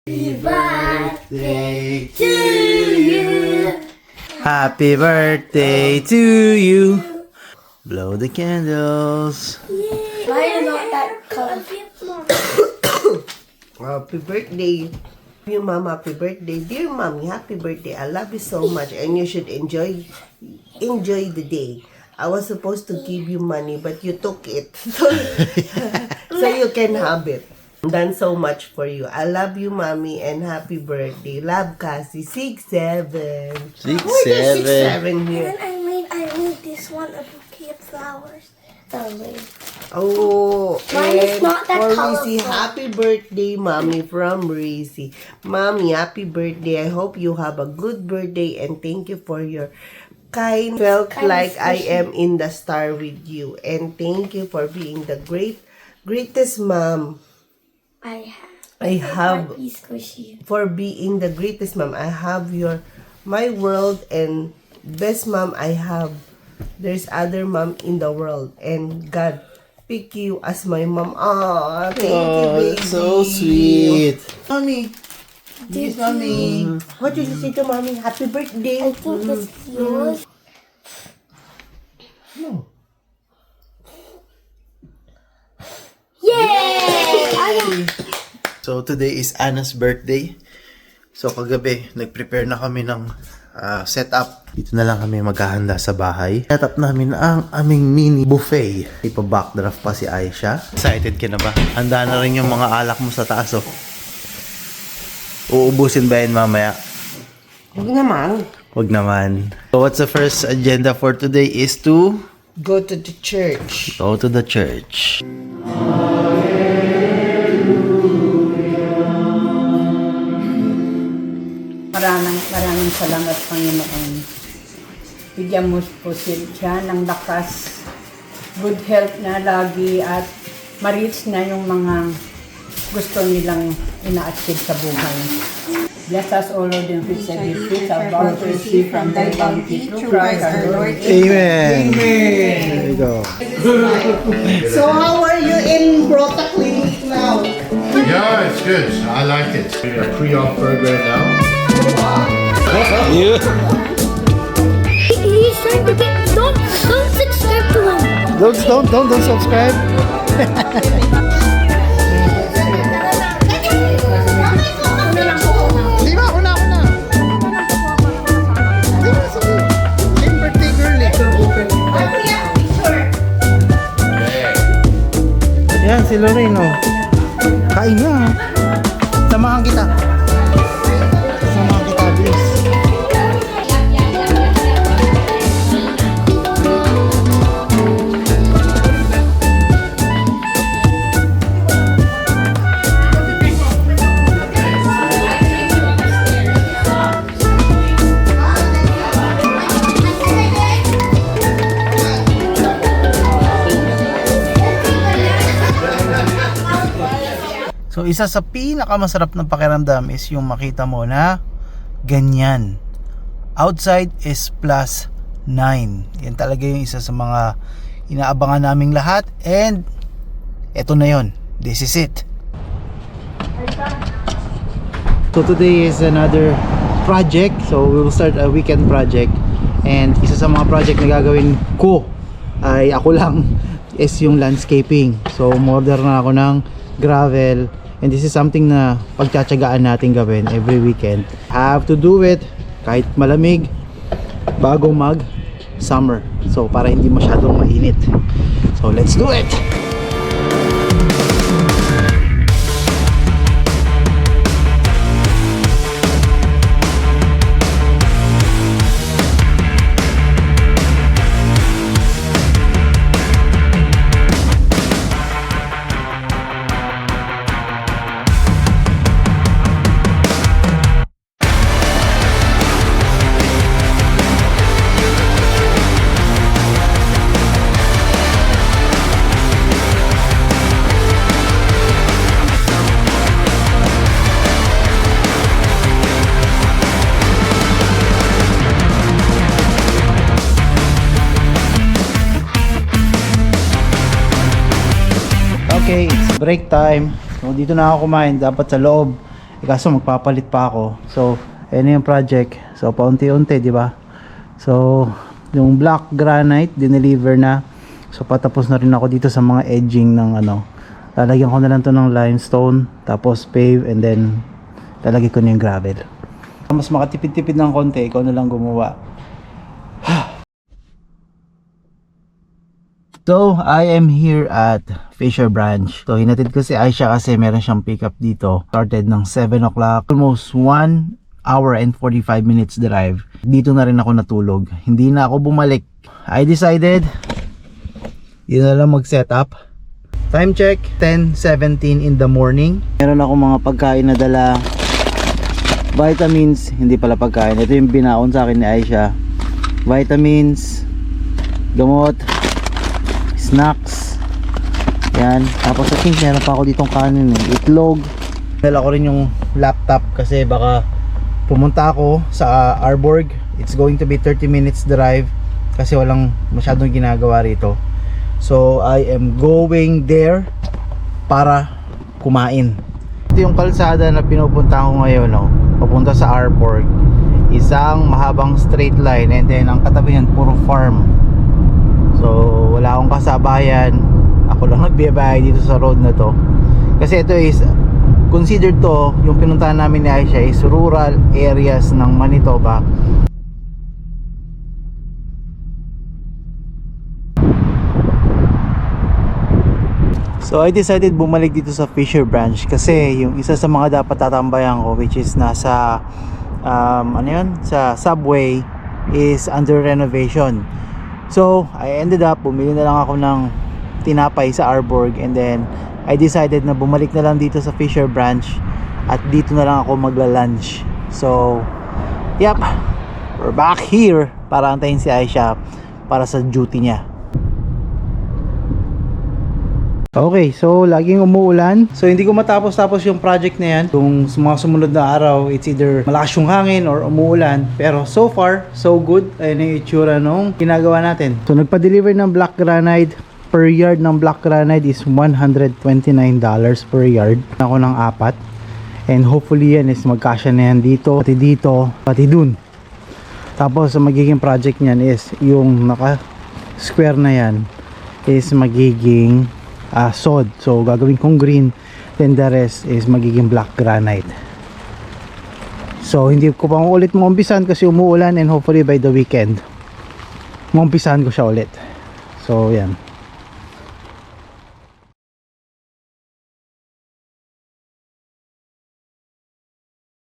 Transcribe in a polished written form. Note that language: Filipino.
Happy birthday to you. Happy birthday to you. Blow the candles. Why are not that color? Happy birthday. You mom, happy birthday. Dear mommy, happy birthday. I love you so much and you should enjoy the day. I was supposed to give you money but you took it. So you can have it. Done so much for you. I love you mommy and happy birthday. Love Cassie. 6'7". 6'7". 6'7" here. And then I made this one a bouquet of flowers. Oh, Mine is and not that for colorful. Rizzy, happy birthday, mommy, from Rizzy. Mommy, happy birthday. I hope you have a good birthday and thank you for your kind. Felt Kind of like I squishy. am in the star with you. And thank you for being the greatest mom. I have be squishy. for being the greatest mom. I have my world and best mom I have. There's other mom in the world and God pick you as my mom. Ah, thank you, baby. That's so sweet. Mommy. Did Mommy. What did you say to mommy? Happy birthday. I think this is yours. Yay! So today is Anna's birthday. So kagabi, nag-prepare na kami ng setup. Dito na lang kami maghahanda sa bahay. Setup namin ang aming mini buffet. Ipa-backdraft pa si Aisha. Excited ka na ba? Handa na rin yung mga alak mo sa taas, oh. Uubusin ba yan mamaya? Huwag naman. Wag naman. So what's the first agenda for today is to Go to the church. go to the church. Maraming salamat, Panginoon. Bigyan mo po siya ng lakas, good health na lagi at ma-reach na yung mga gusto nilang ina-achieve sa buhay. Bless us, O Lord, and fix every fruit of our to receive from thy bounty through Christ our Lord. Amen. There you go. So how are you in Brota Clinic now? Yeah, it's good. I like it. A pre-op program now. You. He's trying to get. Don't subscribe to him. Don't subscribe. Di ba? Ako na. Di ba? Same birthday girl eh. Yan, si Lorraine, oh. Kain na, oh. Samahan kita. Samahan kita, please. So isa sa pinakamasarap na pakiramdam is yung makita mo na ganyan. Outside is +9. Yan talaga yung isa sa mga inaabangan naming lahat and eto na yon. This is it. So today is another project. So we will start a weekend project and isa sa mga project na gagawin ko ay ako lang is yung landscaping. So umorder na ako ng gravel. And this is something na pagtsatsagaan natin gawin every weekend. Have to do it kahit malamig bago mag summer. So para hindi masyadong mainit. So let's do it! Okay, it's break time. So dito na ako kumain, dapat sa loob. Kaso magpapalit pa ako. So, ayun yung project. So, paunti-unti, di ba? So, yung black granite, dineliver na. So, patapos na rin ako dito sa mga edging ng ano. Lalagyan ko na lang to ng limestone, tapos pave, and then lalagyan ko na yung gravel. Mas makatipid-tipid ng konti, ikaw na lang gumawa. So, I am here at Fisher Branch. So, hinatid ko si Aisha kasi meron siyang pickup dito. Started ng 7 o'clock. Almost 1 hour and 45 minutes drive. Dito na rin ako natulog. Hindi na ako bumalik. I decided, yun na lang mag-set up. Time check, 10:17 in the morning. Meron ako mga pagkain na dala. Vitamins, hindi pala pagkain. Ito yung binaon sa akin ni Aisha. Vitamins, gamot, snacks, yan. Tapos I think meron pa ako ditong kanin, itlog. Dala ko rin yung laptop kasi baka pumunta ako sa Arborg. It's going to be 30 minutes drive kasi walang masyadong ginagawa rito. So I am going there para kumain. Ito yung kalsada na pinupunta ko ngayon, no? Papunta sa Arborg. Isang mahabang straight line, and then ang katabi niyan puro farm. So wala akong kasabayan, ako lang nagbiyahe dito sa road na to kasi ito is considered to, yung pinuntahan namin ni Aisha is rural areas ng Manitoba. So I decided bumalik dito sa Fisher Branch kasi yung isa sa mga dapat tatambayan ko, which is nasa ano yun, sa subway, is under renovation. So, I ended up, bumili na lang ako ng tinapay sa Arborg, and then I decided na bumalik na lang dito sa Fisher Branch at dito na lang ako magla-lunch. So, yep, we're back here para antayin si Aisha para sa duty niya. Okay, so laging umuulan. So hindi ko matapos-tapos yung project na yan. Kung mga sumunod na araw, it's either malakas yung hangin or umuulan. Pero so far, so good. Ayun yung itsura nung ginagawa natin. So nagpa-deliver ng black granite. Per yard ng black granite is $129 per yard. Ako ng 4. And hopefully yan is magkasya na yan dito, pati dun. Tapos ang magiging project niyan is yung naka-square na yan is magiging sod. So gagawin kong green, then the rest is magiging black granite. So hindi ko pa ulit maumpisan kasi umuulan, and hopefully by the weekend maumpisahan ko siya ulit. So yan.